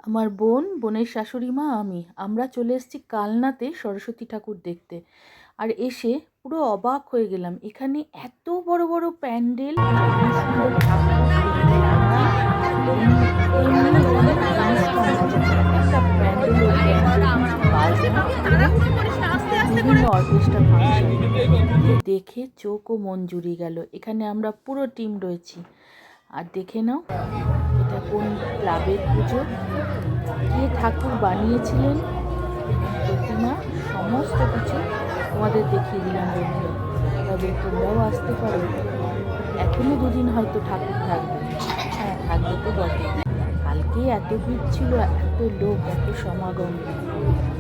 আমার বোন, বোনের শাশুড়ি মা, আমরা চলে এসেছি কালনাতে সরস্বতী ঠাকুর দেখতে। আর এসে পুরো অবাক হয়ে গেলাম, এখানে এত বড় বড় প্যান্ডেল, কি সুন্দর ঠাকুর দেখতে লাগছে। এমনি এখানে অনুষ্ঠান হচ্ছে, প্রত্যেকটা প্যান্ডেলের কিছু বাজনা এবং বিভিন্ন অর্কেস্ট্রা ফাংশন দেখে চোখ ও মন জুড়িয়ে গেল। এখানে আমরা পুরো টিম রয়েছি। আর দেখে নাও, এটা কোন ক্লাবের পুজো, কে ঠাকুর বানিয়েছিলেন, প্রতিমা, সমস্ত কিছু তোমাদের দেখিয়ে দিলাম বন্ধুরা। তবে তোমরাও আসতে পারো, এখনো দুদিন হয়তো ঠাকুর থাকবে। হ্যাঁ, থাকবে তো বটে। কালকে এত ভিড় ছিল, এত লোক, এত সমাগম।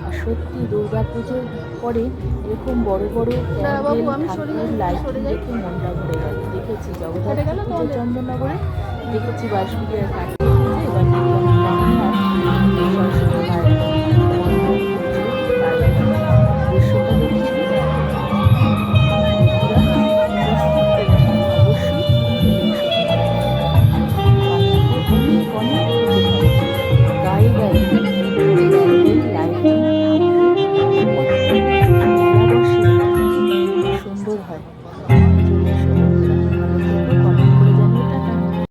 আর সত্যি দুর্গা পুজোর পরে এরকম বড় বড় প্যান্ডেল, ঠাকুর, লাইটিং দেখে মনটা ভরে গেল। দেখেছি জগদ্ধাত্রী পুজো চন্দননগরে, দেখেছি বাঁশবিড়িয়ার কাছে, এবার দেখলাম সরস্বতী